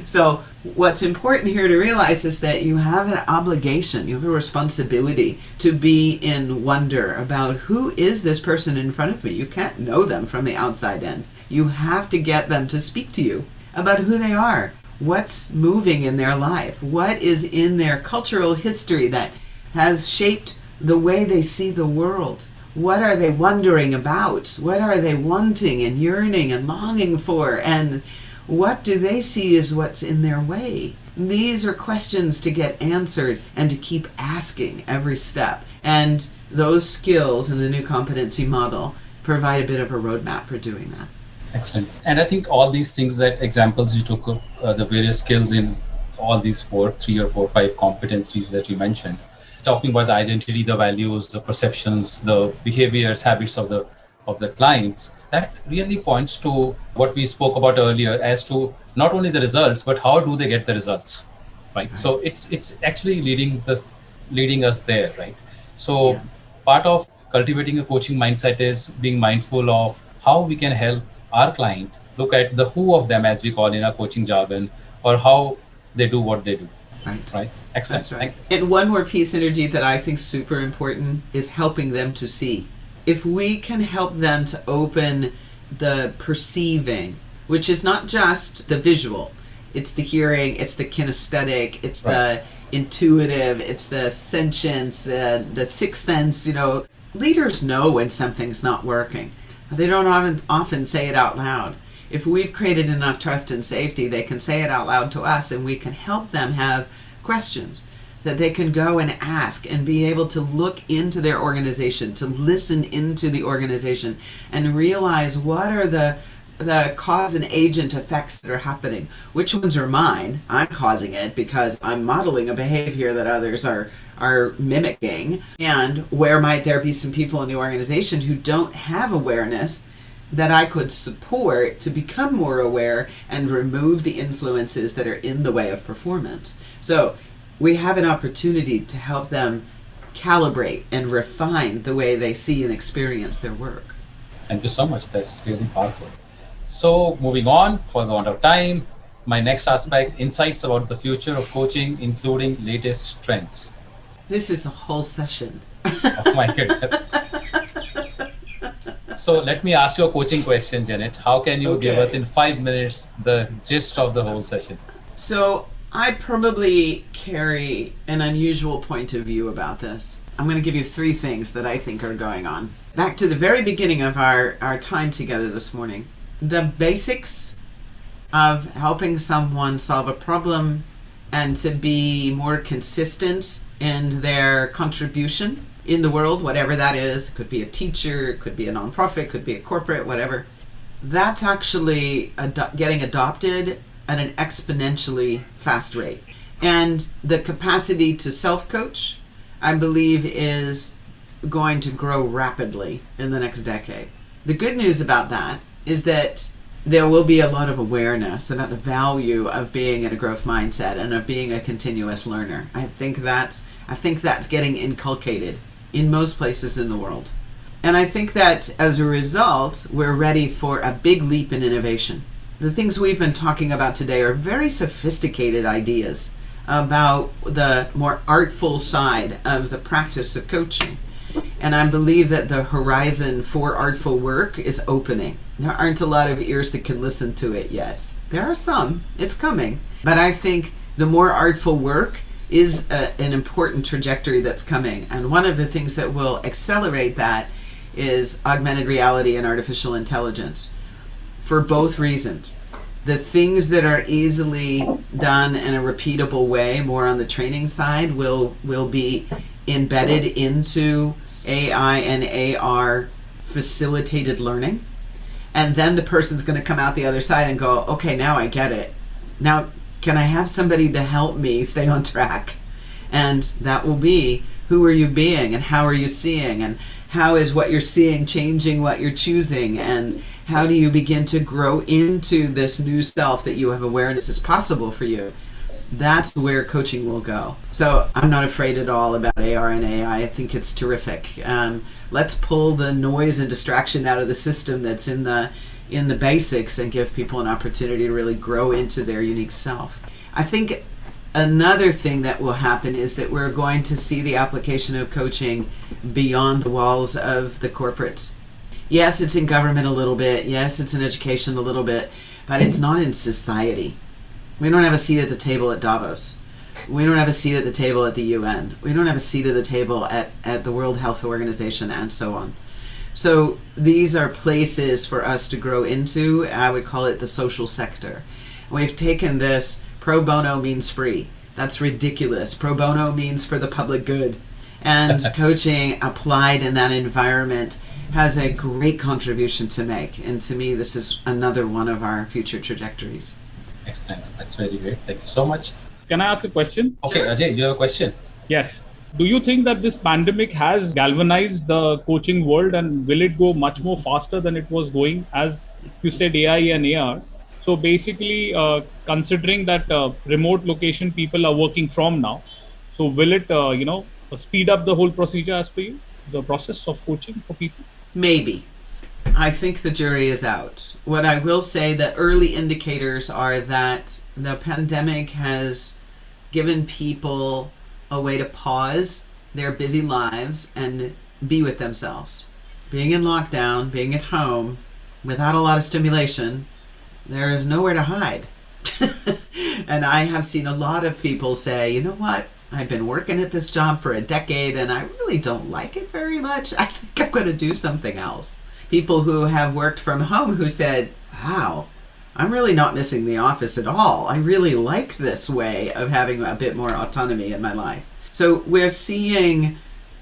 So what's important here to realize is that you have an obligation, you have a responsibility to be in wonder about who is this person in front of me. You can't know them from the outside in. You have to get them to speak to you about who they are, what's moving in their life, what is in their cultural history that has shaped the way they see the world. What are they wondering about? What are they wanting and yearning and longing for? And what do they see as what's in their way? These are questions to get answered and to keep asking every step. And those skills in the new competency model provide a bit of a roadmap for doing that. Excellent. And I think all these things, that examples you took, the various skills in all these 3 or 4, 5 competencies that you mentioned, talking about the identity, the values, the perceptions, the behaviors, habits of the clients, that really points to what we spoke about earlier as to not only the results, but how do they get the results? right? So it's actually leading us there, right? So Yeah. part of cultivating a coaching mindset is being mindful of how we can help our client look at the who of them, as we call in our coaching jargon, or how they do what they do. Right. Excellent. That's right. And one more piece, Inderjeet, that I think super important is helping them to see. If we can help them to open the perceiving, which is not just the visual, it's the hearing, it's the kinesthetic, it's the intuitive, it's the sentience, the sixth sense. Leaders know when something's not working. They don't often say it out loud. If we've created enough trust and safety, they can say it out loud to us, and we can help them have questions that they can go and ask and be able to look into their organization, to listen into the organization and realize what are the cause and agent effects that are happening. Which ones are mine? I'm causing it because I'm modeling a behavior that others are mimicking. And where might there be some people in the organization who don't have awareness that I could support to become more aware and remove the influences that are in the way of performance. So we have an opportunity to help them calibrate and refine the way they see and experience their work. Thank you so much. That's really powerful. So moving on, for the want of time, my next aspect, insights about the future of coaching, including latest trends. This is a whole session. Oh my goodness. So let me ask you a coaching question, Janet. How can you give us in 5 minutes the gist of the whole session? So I probably carry an unusual point of view about this. I'm going to give you 3 things that I think are going on. Back to the very beginning of our time together this morning. The basics of helping someone solve a problem and to be more consistent in their contribution in the world, whatever that is. It could be a teacher, it could be a nonprofit, it could be a corporate, whatever. That's actually getting adopted at an exponentially fast rate. And the capacity to self-coach, I believe, is going to grow rapidly in the next decade. The good news about that is that there will be a lot of awareness about the value of being in a growth mindset and of being a continuous learner. I think that's getting inculcated in most places in the world. And I think that as a result, we're ready for a big leap in innovation. The things we've been talking about today are very sophisticated ideas about the more artful side of the practice of coaching. And I believe that the horizon for artful work is opening. There aren't a lot of ears that can listen to it yet. There are some, it's coming. But I think the more artful work is an important trajectory that's coming. And one of the things that will accelerate that is augmented reality and artificial intelligence, for both reasons. The things that are easily done in a repeatable way, more on the training side, will be embedded into AI and AR facilitated learning. And then the person's going to come out the other side and go, okay, now I get it. Now, can I have somebody to help me stay on track? And that will be, who are you being and how are you seeing, and how is what you're seeing changing what you're choosing, and how do you begin to grow into this new self that you have awareness is possible for you? That's where coaching will go. So I'm not afraid at all about AR and AI. I think it's terrific. Let's pull the noise and distraction out of the system that's in the basics and give people an opportunity to really grow into their unique self. I think another thing that will happen is that we're going to see the application of coaching beyond the walls of the corporates. Yes, it's in government a little bit. Yes, it's in education a little bit, but it's not in society. We don't have a seat at the table at Davos. We don't have a seat at the table at the UN. We don't have a seat at the table at the World Health Organization, and so on. So these are places for us to grow into. I would call it the social sector. We've taken this, pro bono means free. That's ridiculous. Pro bono means for the public good. And coaching applied in that environment has a great contribution to make. And to me, this is another one of our future trajectories. Excellent. That's very great. Thank you so much. Can I ask a question? Okay, Ajay, you have a question? Yes. Do you think that this pandemic has galvanized the coaching world, and will it go much more faster than it was going? As you said, AI and AR. So basically, considering that remote location people are working from now, so will it, speed up the whole procedure as per you, the process of coaching for people? Maybe. I think the jury is out. What I will say, the early indicators are that the pandemic has given people a way to pause their busy lives and be with themselves. Being in lockdown, being at home, without a lot of stimulation, there is nowhere to hide. And I have seen a lot of people say, you know what? I've been working at this job for a decade and I really don't like it very much. I think I'm going to do something else. People who have worked from home who said, wow, I'm really not missing the office at all. I really like this way of having a bit more autonomy in my life. So we're seeing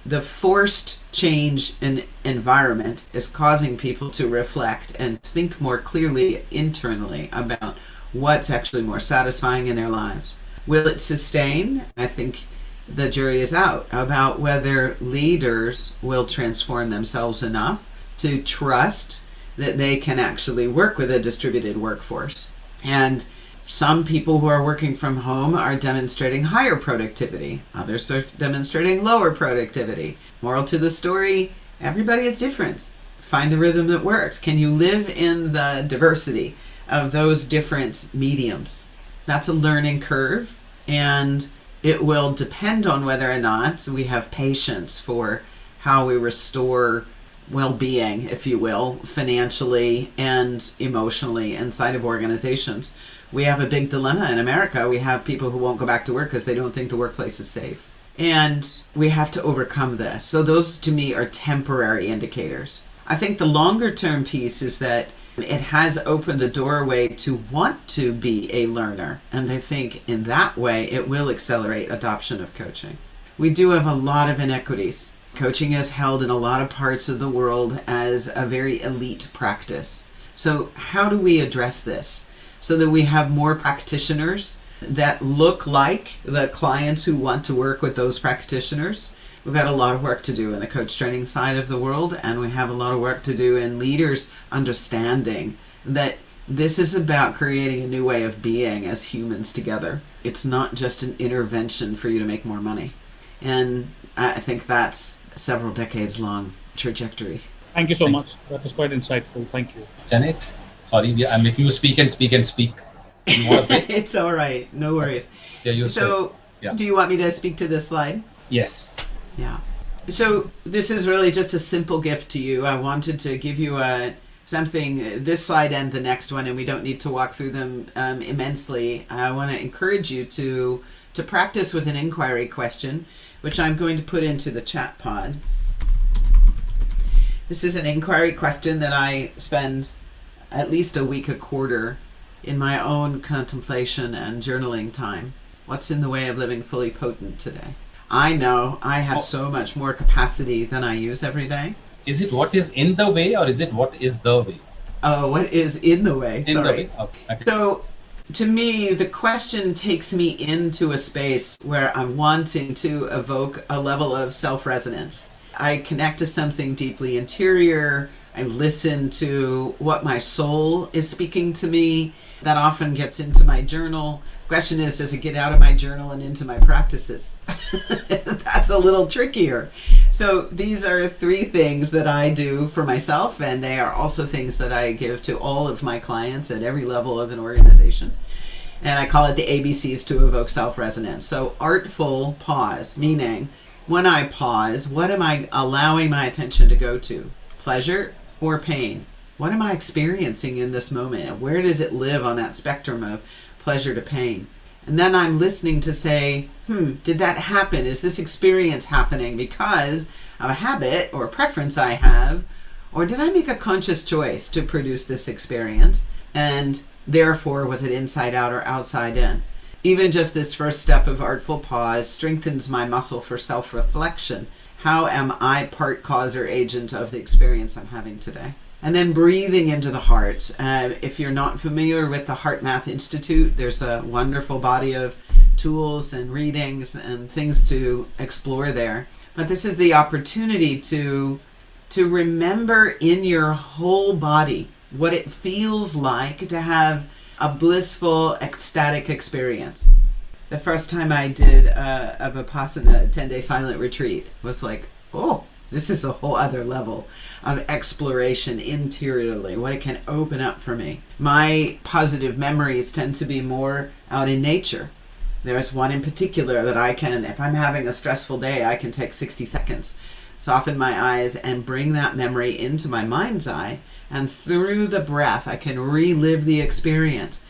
the forced change in environment is causing people to reflect and think more clearly internally about what's actually more satisfying in their lives. Will it sustain? I think the jury is out about whether leaders will transform themselves enough to trust that they can actually work with a distributed workforce. And some people who are working from home are demonstrating higher productivity. Others are demonstrating lower productivity. Moral to the story, everybody is different. Find the rhythm that works. Can you live in the diversity of those different mediums? That's a learning curve, and it will depend on whether or not we have patience for how we restore well-being, if you will, financially and emotionally inside of organizations. We have a big dilemma in America. We have people who won't go back to work because they don't think the workplace is safe. And we have to overcome this. So those to me are temporary indicators. I think the longer term piece is that it has opened the doorway to want to be a learner. And I think in that way, it will accelerate adoption of coaching. We do have a lot of inequities. Coaching is held in a lot of parts of the world as a very elite practice. So how do we address this so that we have more practitioners that look like the clients who want to work with those practitioners? We've got a lot of work to do in the coach training side of the world, and we have a lot of work to do in leaders understanding that this is about creating a new way of being as humans together. It's not just an intervention for you to make more money. And I think that's several decades long trajectory. Thank you so much. That was quite insightful. Thank you. Janet, sorry, I'm making you speak and speak and speak. It's all right. No worries. Yeah, so, do you want me to speak to this slide? Yes. Yeah. So this is really just a simple gift to you. I wanted to give you something, this slide and the next one, and we don't need to walk through them immensely. I want to encourage you to practice with an inquiry question, which I'm going to put into the chat pod. This is an inquiry question that I spend at least a week a quarter in my own contemplation and journaling time. What's in the way of living fully potent today? I know I have so much more capacity than I use every day. Is it what is in the way, or is it what is the way? Oh, what is in the way? In Sorry. the way. Okay. So to me, the question takes me into a space where I'm wanting to evoke a level of self-resonance. I connect to something deeply interior. I listen to what my soul is speaking to me. That often gets into my journal. Question is, does it get out of my journal and into my practices? That's a little trickier. So these are 3 things that I do for myself, and they are also things that I give to all of my clients at every level of an organization. And I call it the ABCs to evoke self-resonance. So artful pause, meaning when I pause, what am I allowing my attention to go to? Pleasure or pain? What am I experiencing in this moment? Where does it live on that spectrum of pleasure to pain? And then I'm listening to say, did that happen? Is this experience happening because of a habit or a preference I have? Or did I make a conscious choice to produce this experience? And therefore, was it inside out or outside in? Even just this first step of artful pause strengthens my muscle for self-reflection. How am I part cause or agent of the experience I'm having today? And then breathing into the heart. If you're not familiar with the Heart Math Institute, there's a wonderful body of tools and readings and things to explore there. But this is the opportunity to remember in your whole body what it feels like to have a blissful, ecstatic experience. The first time I did a Vipassana, a 10-day silent retreat, was like, oh, this is a whole other level of exploration interiorly, what it can open up for me. My positive memories tend to be more out in nature. There's one in particular that I can, if I'm having a stressful day, I can take 60 seconds, soften my eyes, and bring that memory into my mind's eye. And through the breath, I can relive the experience.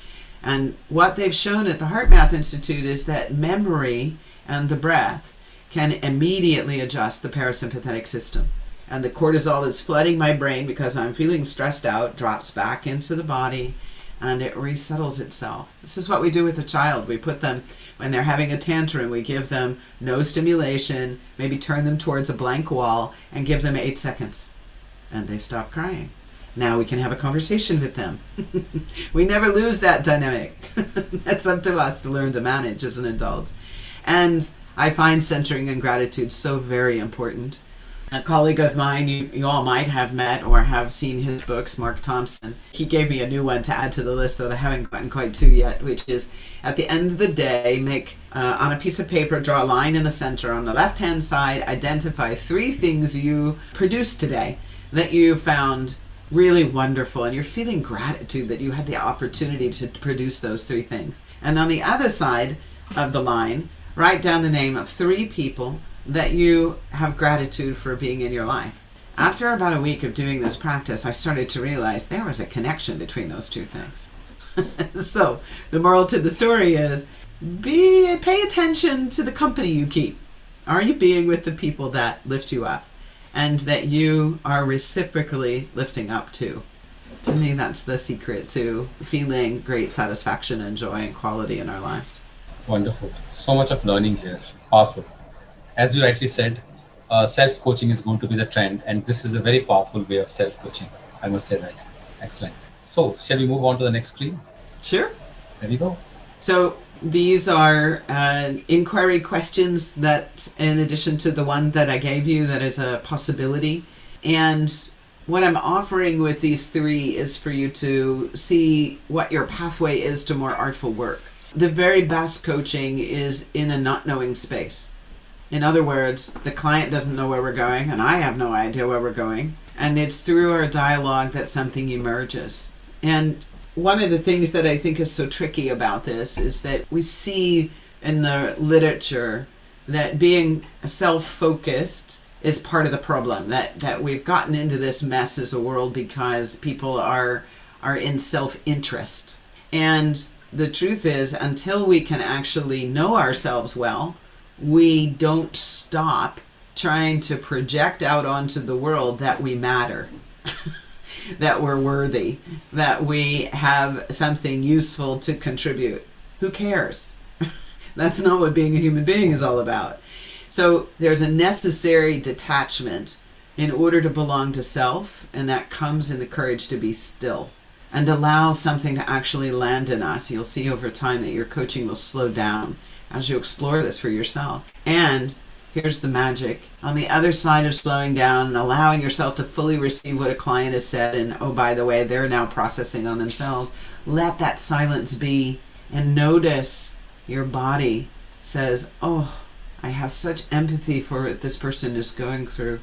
And what they've shown at the HeartMath Institute is that memory and the breath can immediately adjust the parasympathetic system. And the cortisol that's flooding my brain because I'm feeling stressed out drops back into the body, and it resettles itself. This is what we do with a child. We put them, when they're having a tantrum, we give them no stimulation, maybe turn them towards a blank wall, and give them 8 seconds. And they stop crying. Now we can have a conversation with them. We never lose that dynamic. That's up to us to learn to manage as an adult. And I find centering and gratitude so very important. A colleague of mine, you all might have met or have seen his books, Mark Thompson. He gave me a new one to add to the list that I haven't gotten quite to yet, which is, at the end of the day, make on a piece of paper, draw a line in the center. On the left-hand side, identify 3 things you produced today that you found really wonderful, and you're feeling gratitude that you had the opportunity to produce those 3 things. And on the other side of the line, write down the name of 3 people that you have gratitude for being in your life. After about a week of doing this practice, I started to realize there was a connection between those 2 things. So the moral to the story is, pay attention to the company you keep. Are you being with the people that lift you up and that you are reciprocally lifting up too? To me, that's the secret to feeling great satisfaction and joy and quality in our lives. Wonderful. So much of learning here. Powerful. As you rightly said, self-coaching is going to be the trend, and this is a very powerful way of self-coaching. I must say that. Excellent. So, shall we move on to the next screen? Sure. There we go. So these are inquiry questions that, in addition to the one that I gave you, that is a possibility. And what I'm offering with these 3 is for you to see what your pathway is to more artful work. The very best coaching is in a not knowing space. In other words, the client doesn't know where we're going, and I have no idea where we're going. And it's through our dialogue that something emerges. And one of the things that I think is so tricky about this is that we see in the literature that being self-focused is part of the problem, that we've gotten into this mess as a world because people are in self-interest. And the truth is, until we can actually know ourselves well, we don't stop trying to project out onto the world that we matter, that we're worthy, that we have something useful to contribute. Who cares? That's not what being a human being is all about. So there's a necessary detachment in order to belong to self, and that comes in the courage to be still and allow something to actually land in us. You'll see over time that your coaching will slow down as you explore this for yourself. And here's the magic. On the other side of slowing down and allowing yourself to fully receive what a client has said, and oh, by the way, they're now processing on themselves, let that silence be and notice your body says, oh, I have such empathy for what this person is going through.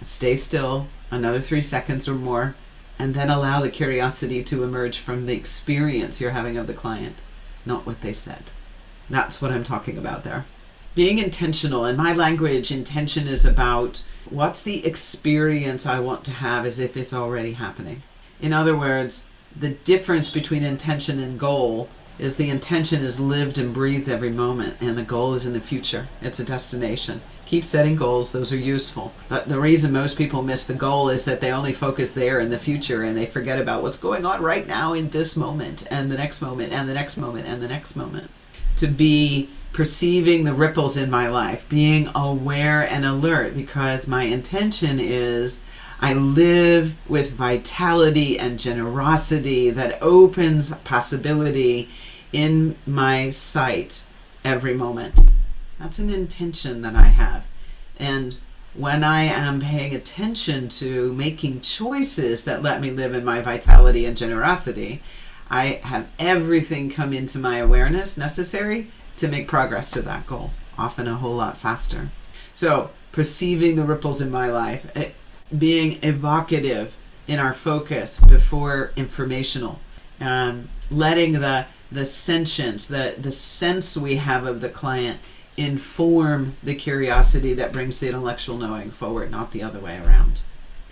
Stay still another 3 seconds or more, and then allow the curiosity to emerge from the experience you're having of the client, not what they said. That's what I'm talking about there. Being intentional. In my language, intention is about what's the experience I want to have as if it's already happening. In other words, the difference between intention and goal is the intention is lived and breathed every moment, and the goal is in the future. It's a destination. Keep setting goals. Those are useful. But the reason most people miss the goal is that they only focus there in the future, and they forget about what's going on right now in this moment, and the next moment, and the next moment, and the next moment. To be perceiving the ripples in my life, being aware and alert, because my intention is I live with vitality and generosity that opens possibility in my sight every moment. That's an intention that I have. And when I am paying attention to making choices that let me live in my vitality and generosity, I have everything come into my awareness necessary to make progress to that goal, often a whole lot faster. So perceiving the ripples in my life, being evocative in our focus before informational, letting the sentience, the sense we have of the client inform the curiosity that brings the intellectual knowing forward, not the other way around.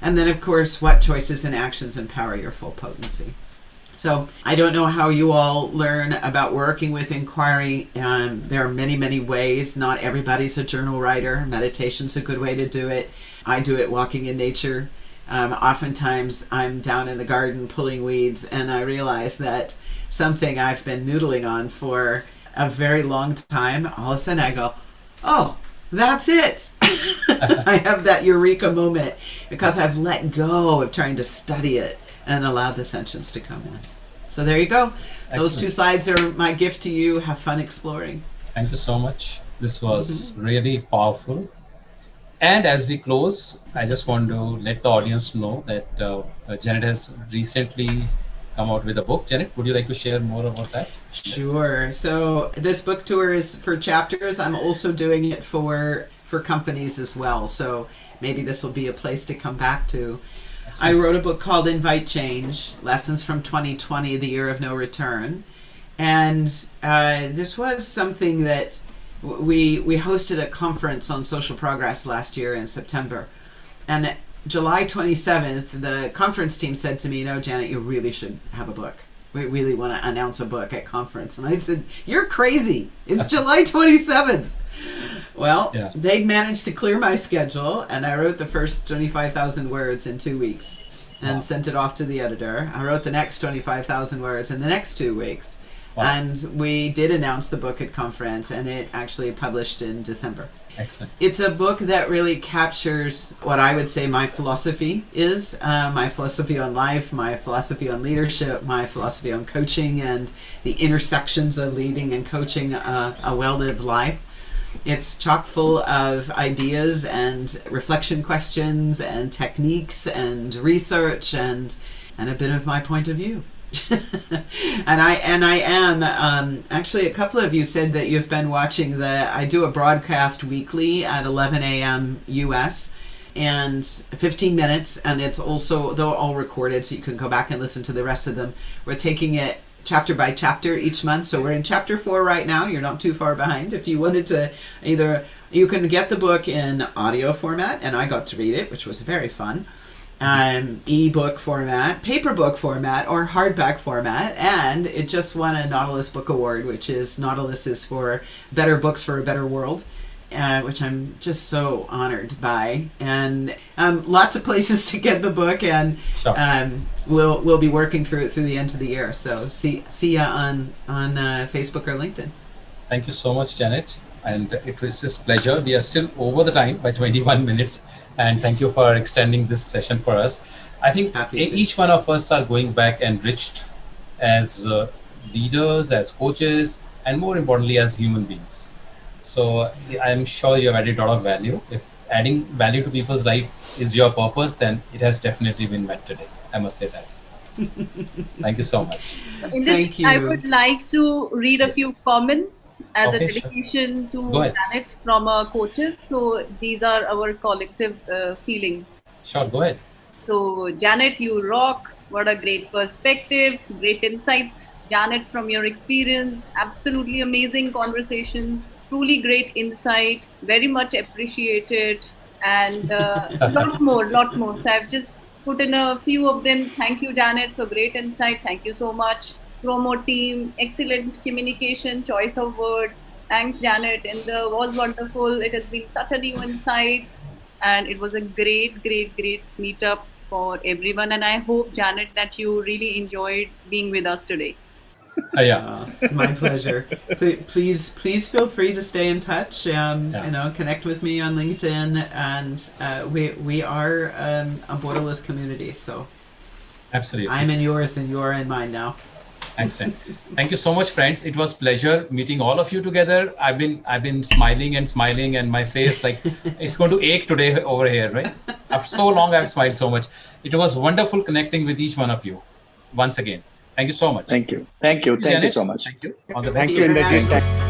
And then, of course, what choices and actions empower your full potency. So I don't know how you all learn about working with inquiry. There are many, many ways. Not everybody's a journal writer. Meditation's a good way to do it. I do it walking in nature. Oftentimes I'm down in the garden pulling weeds, and I realize that something I've been noodling on for a very long time, all of a sudden I go, oh, that's it. I have that eureka moment because I've let go of trying to study it and allow the sentience to come in. So there you go. Excellent. Those 2 slides are my gift to you. Have fun exploring. Thank you so much. This was really powerful. And as we close, I just want to let the audience know that Janet has recently come out with a book. Janet, would you like to share more about that? Sure. So this book tour is for chapters. I'm also doing it for companies as well. So maybe this will be a place to come back to. I wrote a book called Invite Change, Lessons from 2020, the Year of No Return. And this was something that we hosted a conference on social progress last year in September. And July 27th, the conference team said to me, Janet, you really should have a book. We really want to announce a book at conference. And I said, you're crazy. It's July 27th. Well, they managed to clear my schedule, and I wrote the first 25,000 words in 2 weeks and sent it off to the editor. I wrote the next 25,000 words in the next 2 weeks. Wow. And we did announce the book at conference, and it actually published in December. Excellent. It's a book that really captures what I would say my philosophy is, my philosophy on life, my philosophy on leadership, my philosophy on coaching, and the intersections of leading and coaching a well-lived life. It's chock full of ideas and reflection questions and techniques and research and a bit of my point of view. and I am actually, a couple of you said that you've been watching I do a broadcast weekly at 11 a.m. US and 15 minutes, and it's also, they're all recorded so you can go back and listen to the rest of them. We're taking it chapter by chapter each month, so we're in chapter 4 right now. You're not too far behind. If you wanted to, you can get the book in audio format, and I got to read it, which was very fun, ebook format, paper book format, or hardback format, and it just won a Nautilus Book Award, which is Nautilus is for better books for a better world, which I'm just so honored by. And lots of places to get the book, and sure. We'll be working through it through the end of the year. So see ya on Facebook or LinkedIn. Thank you so much, Janet. And it was just a pleasure. We are still over the time by 21 minutes. And thank you for extending this session for us. I think each one of us are going back enriched as leaders, as coaches, and more importantly, as human beings. So I'm sure you have added a lot of value. If adding value to people's life is your purpose, then it has definitely been met today. I must say that. Thank you so much. Thank you. I would like to read a few comments as a sure. dedication to Janet from our coaches. So these are our collective feelings. Sure, go ahead. So Janet, you rock. What a great perspective, great insights. Janet, from your experience, absolutely amazing conversation, truly great insight, very much appreciated, and lot more. So I've just put in a few of them. Thank you, Janet, for great insight. Thank you so much. Promo team, excellent communication, choice of word. Thanks, Janet. And was wonderful. It has been such a new insight, and it was a great meetup for everyone. And I hope, Janet, that you really enjoyed being with us today. My pleasure. Please feel free to stay in touch. Connect with me on LinkedIn, and we are a borderless community. So absolutely, I'm in yours, and you are in mine now. Excellent. Thank you so much, friends. It was pleasure meeting all of you together. I've been smiling, and my face it's going to ache today over here, right? After so long, I've smiled so much. It was wonderful connecting with each one of you once again. Thank you so much. Thank you. Thank you. Thank you Janet, so much. Thank you. All the best. Thank you, very Inderjeet. much.